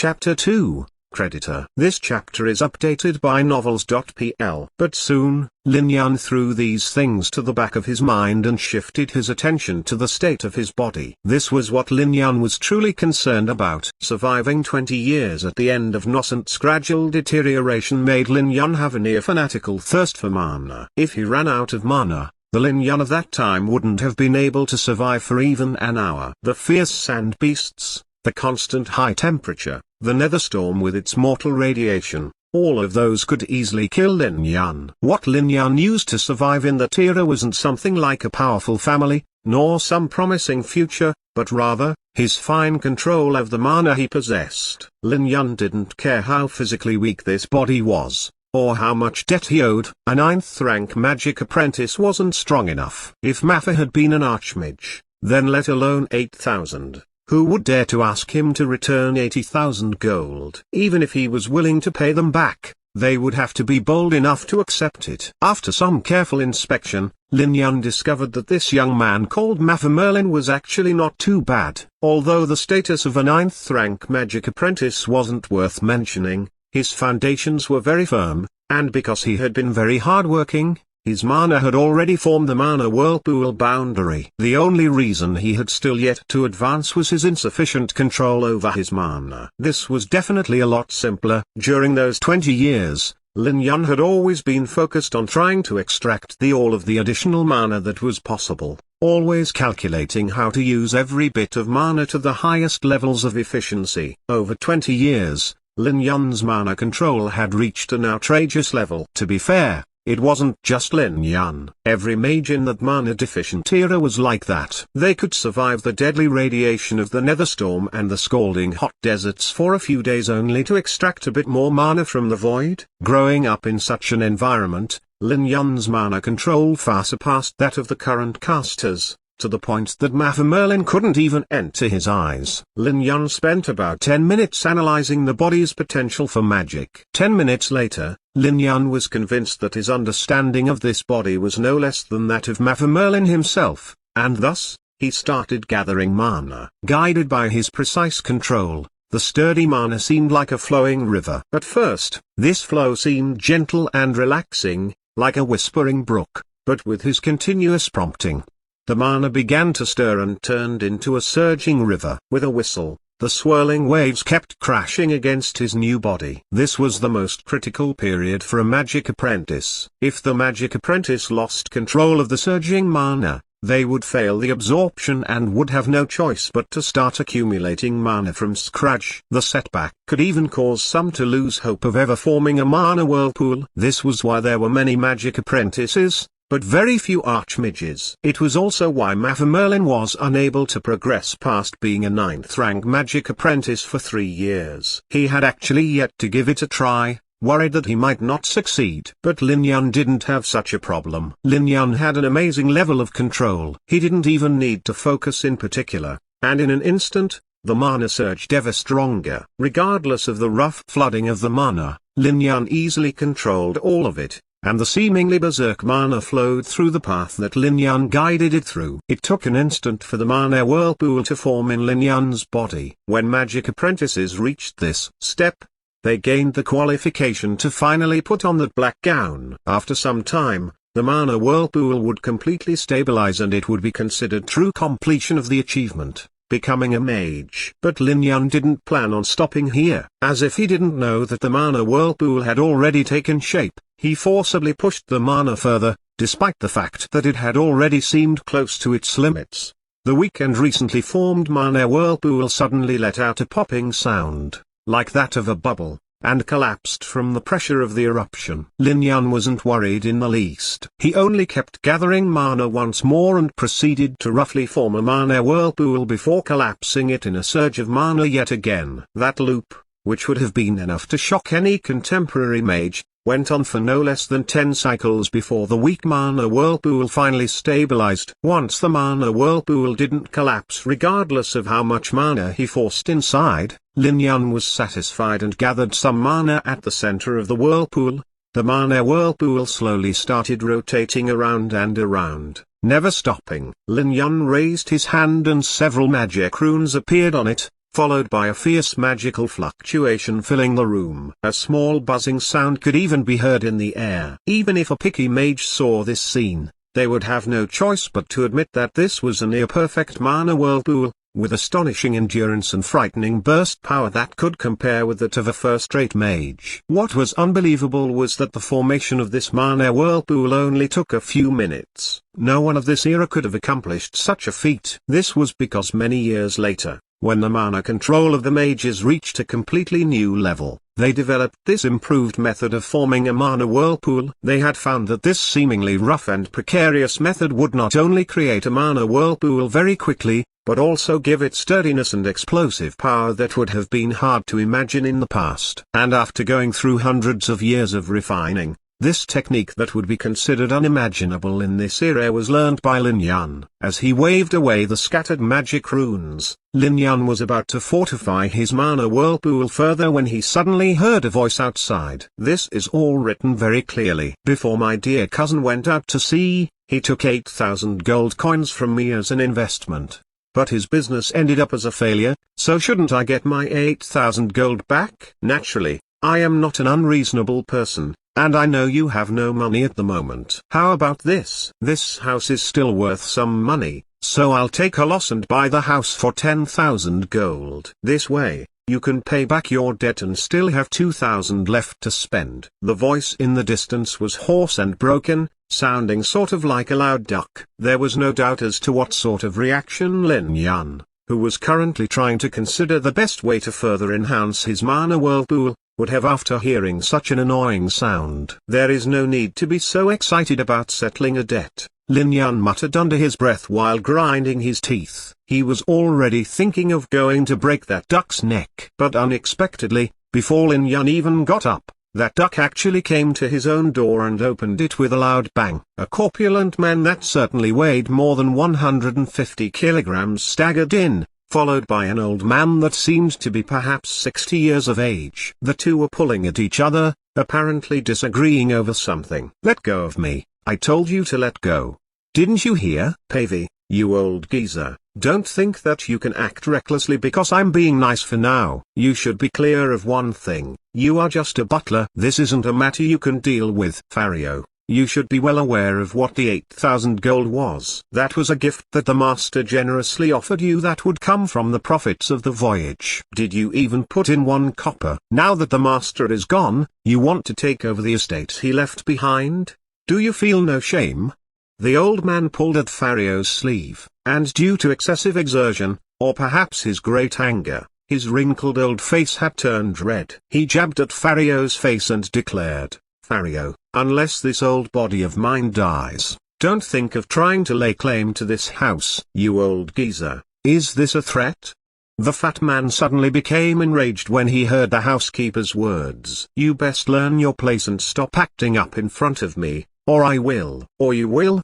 Chapter 2, Creditor. This chapter is updated by novels.pl. But soon, Lin Yan threw these things to the back of his mind and shifted his attention to the state of his body. This was what Lin Yan was truly concerned about. Surviving 20 years at the end of Nocent's gradual deterioration made Lin Yan have a near fanatical thirst for mana. If he ran out of mana, the Lin Yan of that time wouldn't have been able to survive for even an hour. The fierce sand beasts, the constant high temperature, the Netherstorm with its mortal radiation, all of those could easily kill Lin Yan. What Lin Yan used to survive in that era wasn't something like a powerful family, nor some promising future, but rather, his fine control of the mana he possessed. Lin Yan didn't care how physically weak this body was, or how much debt he owed. A 9th rank magic apprentice wasn't strong enough. If Mappa had been an archmage, then let alone 8,000. Who would dare to ask him to return 80,000 gold? Even if he was willing to pay them back, they would have to be bold enough to accept it. After some careful inspection, Lin Yan discovered that this young man called Mappa Merlin was actually not too bad. Although the status of a 9th rank magic apprentice wasn't worth mentioning, his foundations were very firm, and because he had been very hardworking, his mana had already formed the mana whirlpool boundary. The only reason he had still yet to advance was his insufficient control over his mana. This was definitely a lot simpler. During those 20 years, Lin Yan had always been focused on trying to extract all of the additional mana that was possible, always calculating how to use every bit of mana to the highest levels of efficiency. Over 20 years, Lin Yan's mana control had reached an outrageous level. To be fair, it wasn't just Lin Yan. Every mage in that mana-deficient era was like that. They could survive the deadly radiation of the Netherstorm and the scalding hot deserts for a few days only to extract a bit more mana from the void. Growing up in such an environment, Lin Yan's mana control far surpassed that of the current casters, to the point that Mappa Merlin couldn't even enter his eyes. Lin Yan spent about 10 minutes analyzing the body's potential for magic. 10 minutes later, Lin Yan was convinced that his understanding of this body was no less than that of Mappa Merlin himself, and thus, he started gathering mana. Guided by his precise control, the sturdy mana seemed like a flowing river. At first, this flow seemed gentle and relaxing, like a whispering brook, but with his continuous prompting, the mana began to stir and turned into a surging river. With a whistle, the swirling waves kept crashing against his new body. This was the most critical period for a magic apprentice. If the magic apprentice lost control of the surging mana, they would fail the absorption and would have no choice but to start accumulating mana from scratch. The setback could even cause some to lose hope of ever forming a mana whirlpool. This was why there were many magic apprentices, but very few archmages. It was also why Mappa Merlin was unable to progress past being a 9th rank magic apprentice for 3 years. He had actually yet to give it a try, worried that he might not succeed. But Lin Yan didn't have such a problem. Lin Yan had an amazing level of control. He didn't even need to focus in particular, and in an instant, the mana surged ever stronger. Regardless of the rough flooding of the mana, Lin Yan easily controlled all of it, and the seemingly berserk mana flowed through the path that Lin Yan guided it through. It took an instant for the mana whirlpool to form in Lin Yan's body. When magic apprentices reached this step, they gained the qualification to finally put on that black gown. After some time, the mana whirlpool would completely stabilize and it would be considered true completion of the achievement, becoming a mage. But Lin Yan didn't plan on stopping here. As if he didn't know that the mana whirlpool had already taken shape, he forcibly pushed the mana further, despite the fact that it had already seemed close to its limits. The weak and recently formed mana whirlpool suddenly let out a popping sound, like that of a bubble, and collapsed from the pressure of the eruption. Lin Yan wasn't worried in the least. He only kept gathering mana once more and proceeded to roughly form a mana whirlpool before collapsing it in a surge of mana yet again. That loop, which would have been enough to shock any contemporary mage, went on for no less than 10 cycles before the weak mana whirlpool finally stabilized. Once the mana whirlpool didn't collapse regardless of how much mana he forced inside, Lin Yan was satisfied and gathered some mana at the center of the whirlpool. The mana whirlpool slowly started rotating around and around, never stopping. Lin Yan raised his hand and several magic runes appeared on it, followed by a fierce magical fluctuation filling the room. A small buzzing sound could even be heard in the air. Even if a picky mage saw this scene, they would have no choice but to admit that this was a near-perfect mana whirlpool, with astonishing endurance and frightening burst power that could compare with that of a first-rate mage. What was unbelievable was that the formation of this mana whirlpool only took a few minutes. No one of this era could have accomplished such a feat. This was because many years later, when the mana control of the mages reached a completely new level, they developed this improved method of forming a mana whirlpool. They had found that this seemingly rough and precarious method would not only create a mana whirlpool very quickly, but also give it sturdiness and explosive power that would have been hard to imagine in the past. And after going through hundreds of years of refining, this technique that would be considered unimaginable in this era was learned by Lin Yan. As he waved away the scattered magic runes, Lin Yan was about to fortify his mana whirlpool further when he suddenly heard a voice outside. This is all written very clearly. Before my dear cousin went out to sea, he took 8,000 gold coins from me as an investment. But his business ended up as a failure, so shouldn't I get my 8,000 gold back? Naturally, I am not an unreasonable person, and I know you have no money at the moment. How about this? This house is still worth some money, so I'll take a loss and buy the house for 10,000 gold. This way, you can pay back your debt and still have 2,000 left to spend. The voice in the distance was hoarse and broken, sounding sort of like a loud duck. There was no doubt as to what sort of reaction Lin Yan, who was currently trying to consider the best way to further enhance his mana whirlpool, would have after hearing such an annoying sound. There is no need to be so excited about settling a debt, Lin Yan muttered under his breath while grinding his teeth. He was already thinking of going to break that duck's neck. But unexpectedly, before Lin Yan even got up, that duck actually came to his own door and opened it with a loud bang. A corpulent man that certainly weighed more than 150 kilograms staggered in, followed by an old man that seemed to be perhaps 60 years of age. The two were pulling at each other, apparently disagreeing over something. "Let go of me, I told you to let go. Didn't you hear?" "Pavy, you old geezer, don't think that you can act recklessly because I'm being nice for now. You should be clear of one thing. You are just a butler. This isn't a matter you can deal with." "Fario, you should be well aware of what the 8,000 gold was. That was a gift that the master generously offered you that would come from the profits of the voyage. Did you even put in 1 copper? Now that the master is gone, you want to take over the estate he left behind? Do you feel no shame?" The old man pulled at Fario's sleeve, and due to excessive exertion, or perhaps his great anger, his wrinkled old face had turned red. He jabbed at Fario's face and declared, "Fario, unless this old body of mine dies, don't think of trying to lay claim to this house." "You old geezer, is this a threat?" The fat man suddenly became enraged when he heard the housekeeper's words. "You best learn your place and stop acting up in front of me, or I will." "Or you will?"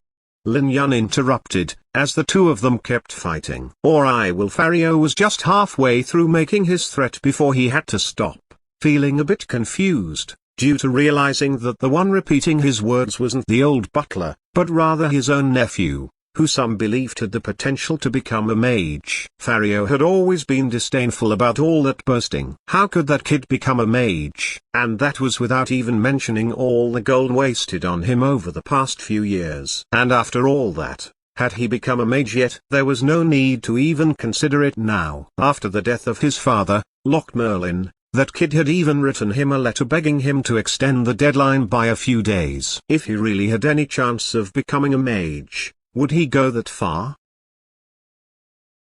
Lin Yan interrupted, as the two of them kept fighting. "Or I will." Fario was just halfway through making his threat before he had to stop, feeling a bit confused, due to realizing that the one repeating his words wasn't the old butler, but rather his own nephew, who some believed had the potential to become a mage. Fario had always been disdainful about all that boasting. How could that kid become a mage? And that was without even mentioning all the gold wasted on him over the past few years. And after all that, had he become a mage yet? There was no need to even consider it now. After the death of his father, Loch Merlin, that kid had even written him a letter begging him to extend the deadline by a few days. If he really had any chance of becoming a mage, would he go that far?